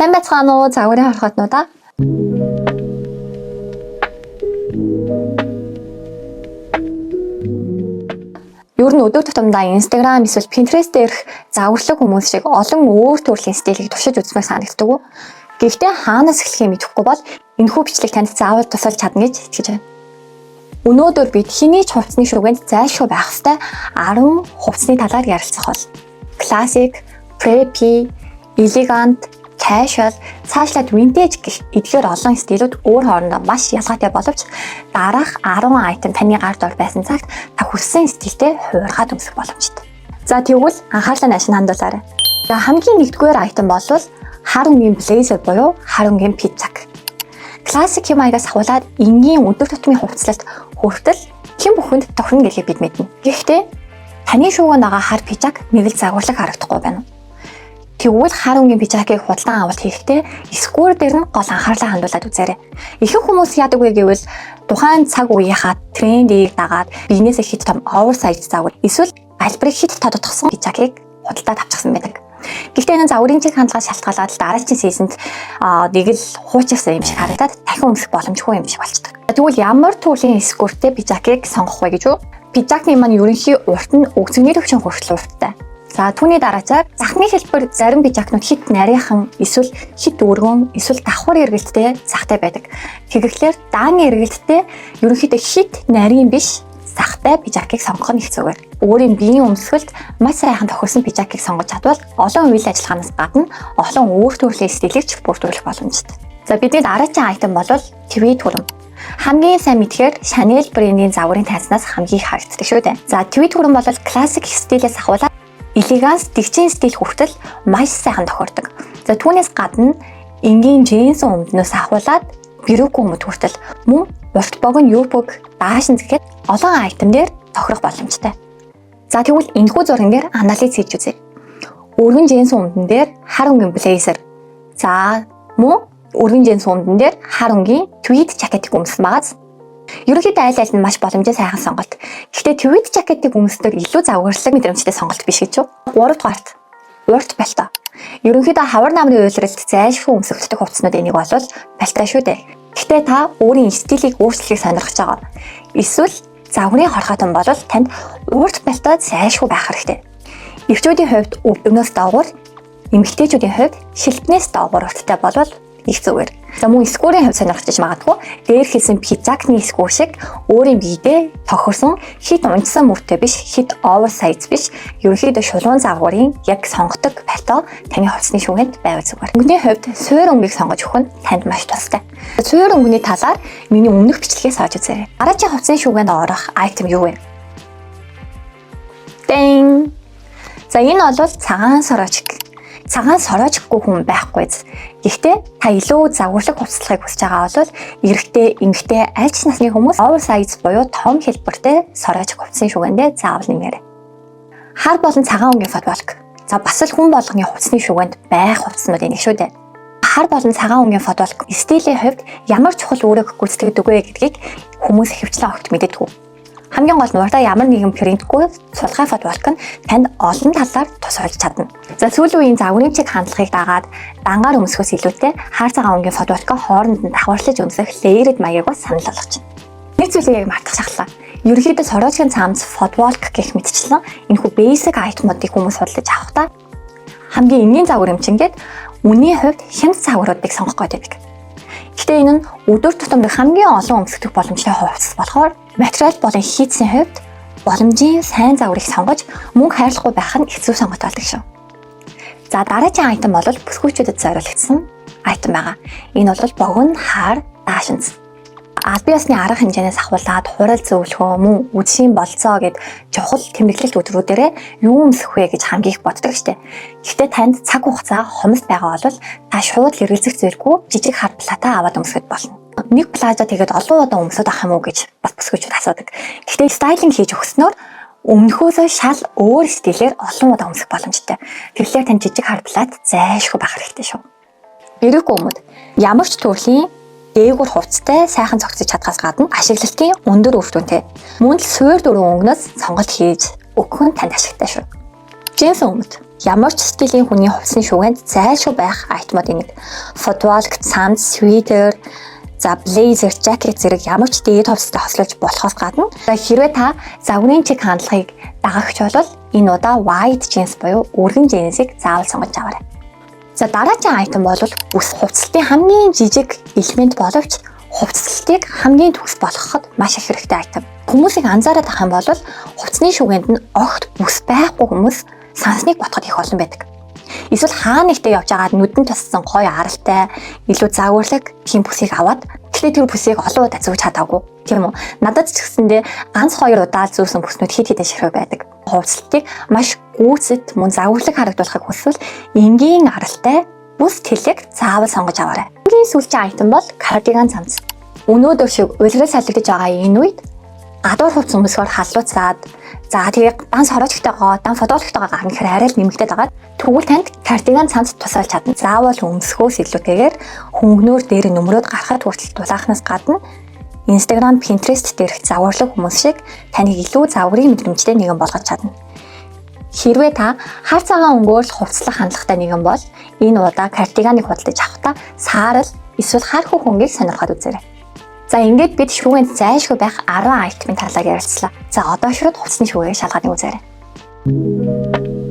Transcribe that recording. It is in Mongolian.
Сайн байцгаана уу загварын хорхотнуудаа. Ер нь өдөр тутамдаа Instagram эсвэл Pinterest дээрх загварлаг хүмүүс шиг олон өөр төрлийн стилийг туршиж үзмээр санагддаг уу? Гэхдээ хаанаас эхлэхээ мэдэхгүй бол энэхүү бичлэг танд заавал тусалж чадна гэж итгэж байна. Өнөөдөр бид хэний ч хувцсны шүгэнд зайлшгүй байх ёстой 10 хувцсны талаар ярилцах бол. Classic, preppy, elegant, casual, цаашлаад vintage гэх эдгээр олон стилүүд өөр хоорондоо маш ялгаатай боловч дараах 10 айтем таны гард ор байсан цагт та хүссэн стилтэй хуургаад өмсөх боломжтой. За тэгвэл анхаарлаа нааш нь хандуулаарай. За хамгийн нэгдүгээр айтем бол хар өнгийн blazer буюу хар өнгийн пижак. Классик хэмаягаас ахуулаад энгийн өдөр тутмын хувцлалт хүртэл хэн бүхэнд тохирно гэдгийг бид мэднэ. Гэхдээ таны шууганд байгаа хар пижак нэг л загварлаг харагдахгүй байна уу? Тэгвэл хар өнгийн пижакийг худалдан авалт хийхдээ сквер дээр нь гол анхаарлаа хандуулад үзээрэй. Ихэнх хүмүүс яадаг вэ гэвэл тухайн цаг үеийнхаа трендийг дагаад бизнесээ хит том оверсайз загвар эсвэл альбарыг хит тодотгосон пижакийг худалдаад авчихсан байдаг. Гэхдээ энэ загварын чиг хандлагаас шалтгаалаад дараагийн сизонд нэг л хуучирсан юм шиг харагдаад дахин өмсөх боломжгүй юм шиг болчихдог. Тэгвэл ямар төрлийн скверттэй пижакийг сонгох вэ гэж үү? Пижакны маань ерөнхий урт нь өгцөгний төвчөн хүртэл урттай. За түүний дараачаар захны хэлбэр зарим пижакнууд хит нарийнхан эсвэл хит өргөн эсвэл давхар эргэлттэй захтай байдаг. Тэгэхээр дааны эргэлттэй ерөнхийдөө хит нарийн биш захтай пижакийг сонгох нь их зүгээр. Өөрийн биеийн өмсгөлд маш сайхан тохирсон пижакийг сонгож чадвал олон үйл ажиллагаанаас гадна олон өөр төрлийн стилийг бүрдүүлэх боломжтой. За бидний дараагийн айтем бол tweed хүрэн. Хамгийн сайн мэдхээр Chanel брендийн загварын танцнаас хамгийн их харагддаг шүү дээ. За tweed хүрэн бол классик стилээс ахуулаад элеганс дэгчийн стил хүртэл маш сайхан тохирдог. За түүнээс гадна энгийн джинс өмднөөс ахуулаад бирюк өмд хүртэл мөн урт богино юбок даашин гэхэд олон айтемээр тохирох боломжтой. За тэгвэл энэхүү зурган дээр анализ хийж үзье. Өргөн джинс өмдөн дээр хар өнгийн blazer. За мөн өргөн джинс өмдөн дээр хар өнгийн tweed жакетыг өмсөн багаз. Ерөнхийдөө айл нь маш боломжтой сайхан сонголт. Гэхдээ tweed жакетыг өмсдөг илүү загварлаг мэдрэмжтэй сонголт биш гэж юу? 3 дугаарт урт пальто. Ерөнхийдөө хавар намрын уйлралд зайлшгүй өмсгөлтөг хувцснууд энийг болвол пальто шүү дээ. Гэхдээ та өөрийн стилийг өөрчлөхийг сонирхож байгаа. Эсвэл загварын хорхоотон бол танд урт пальто зайлшгүй байх хэрэгтэй. Эрчүүдийн хувьд өвдөгнөөс доогуур, эмэгтэйчүүдийн хувьд шилтнээс доогуур урттай болвол их зүгээр. За мөн скверийн хувьд сонирхож магадгүй дээр хэлсэн пижакны сквер шиг өөрийн биедээ тохирсон хит унжсан мөртэй биш, хит оверсайз биш, ерөнхийдөө шулуун загварын яг сонгодог пальто таны хувцсны шүгэнд байвал зүгээр. Өнгөний хувьд суур өнгөийг сонгож өгөх нь танд маш тустай. Суур өнгөний талаар миний өмнөх бичлэгээс олж үзээрэй. Дараагийн хувцсны шүгэнд орох айтем юу вэ? Дэн. За энэ бол цагаан сорочк. Цагаан сорочкгүй хүн байхгүй. Гэхдээ та илүү загварлаг хувцаслагыг хүсэж байгаа бол эрэгтэй, эмэгтэй аль ч насны хүмүүс оверсайз буюу том хэлбэртэй сорочк хувцсны шүгэндээ заавал нэмээрэй. Хар болон цагаан өнгийн футболк. За бас л хүн болгоны хувцсны шүгэнд байх хувцснууд энийг шүү дээ. Хар болон цагаан өнгийн футболк стилийн хувьд ямар чухал үүрэг гүйцэтгэдэг вэ гэдгийг хүмүүс ихэвчлэн огт мэддэггүй. Хамгийн гол нь урдаа ямар нэгэн принтгүй сулгай футболк нь танд олон талаар тус болж чадна. За сүүлийн үеийн загварын чиг хандлагыг дагаад дангаар өмсөхөөс илүүтэй хар цагаан өнгийн футболкоо хооронд нь давхарлаж өмсөх layered маягийг санал болгож байна. Нэг зүйлийг яг мартах шахлаа. Ерөнхийдөө сорочкын цаамц футболк гэх мэтчлэн энэхүү basic айтемуудыг хүмүүс худалдаж авахдаа хамгийн энгийн загвар эмчингээд үнийн хувьд хямд загваруудыг сонгох гэдэг. Гэхдээ энэ нь өдөр тутамд хамгийн олон өмсгөх боломжтой хувцас болохоор материал болон хийцийн хувьд боломжийн сайн загварыг сонгож мөнгө хайрлахгүй байх нь хэцүү сонголт болдог шүү. За дараагийн айтем бол бүсгүйчүүдэд зориулагдсан айтем байгаа. Энэ бол богино хар даашинз. Албан ёсны арга хэмжээнээс ахуулаад хурал зөвлөхөө мөн үдшийн болцоо гэд чухал тэмдэглэлт өдрүүдээрээ юу өмсөх вэ гэж хамгийн их боддог штеп. Гэхдээ танд цаг хугацаа хомс байгаа бол та шууд хэрэглэх зэрэггүй жижиг хар платаа аваад өмсөхөд болно. Нэг плажа тэгээд олон удаа өмсөд авах юм уу гэж бас бүсгүйчүүд асуудаг. Гэхдээ стайлинг хийж өгснөөр өмнөхөөсөө шал өөр стилээр олон удаа өмсөх боломжтой. Тэгэхээр тань жижиг хар плат зайлшгүй байх хэрэгтэй шүү. Бирюк өмд ямар ч төрлийн дээгүүр хувцастай сайхан цогцож чадхаас гадна ашиглалтын өндөр үр дүнтэй. Мөн л суур дөрвөн өнгнөөс сонголт хийж өгөх нь танд ашигтай шүү. Джинс өмд ямар ч стилийн хүний хувцсны шүгэнд зайлшгүй байх айтмуудын нэг. Футболк, цамц, свитер, блейзер, жакет зэрэг ямар ч дээд хувцастай хослуулж болохоос гадна хэрвээ та загварын чиг хандлагыг дагагч бол энэ удаа wide jeans буюу өргөн jeans-ийг заавал сонгож аваарай. За дараагийн айтем бол бүс хувцлалтын хамгийн жижиг элемент боловч хувцлалтыг хамгийн төгс болгоход маш их хэрэгтэй айтем. Хүмүүсийг анзаараад авах юм бол хувцсны шүгэнд нь огт бүс байхгүй хүмүүс сансныг ботход их олон байдаг. Эсвэл хаа нэгтэй явж байгаад нүдэн туссан гоё аралтай, илүү загварлаг тийм бүсийг аваад тэгэхээр тэр бүсийг олон удаа зүүж чадаагүй. Тийм үү? Надад ч гэсэндээ ганц 2 удаа зүүсэн бүснүүд хэд хэдэн ширхэг байдаг. Хувцлалтыг маш гүйцэд мөн загварлаг харагдуулахыг хүсвэл энгийн аралтай бүс тэлэг заавал сонгож аваарай. Энгийн сүүлчийн айтем бол кардиган цамц. Өнөөдөр шиг улирал салгидж байгаа энэ үед гадуур хувцс өмсгөр халууцаад тэгээ данс хороочтойгоо, дан фотографтойгоо гарна гэхээр арай л нэмэгдээд байгаа. Тэгвэл танд кардиган цамц тусалж чадна. Заавал өмсгөөс илүүтэйгээр хөнгөнөөр дээр нөмрөөд гарахад хүртэл дулаахнаас гадна Instagram, Pinterest дээрх загварлаг хүмүүс шиг таныг илүү загварын мэдрэмжтэй нэгэн болгож чадна. Хэрвээ та хар цагаан өнгөөр л хувцлах хандлагатай нэгэн бол энэ удаа кардиганыг худалдаж авахдаа саарал эсвэл хар хөх хөнгийг сонирхоод үзээрэй. За ингээд бид шүүгэнд зайлшгүй байх 10 айтемын талаар ярилцлаа. За одоо шууд хувцсны шүүгийг шалгааны үзээрэй.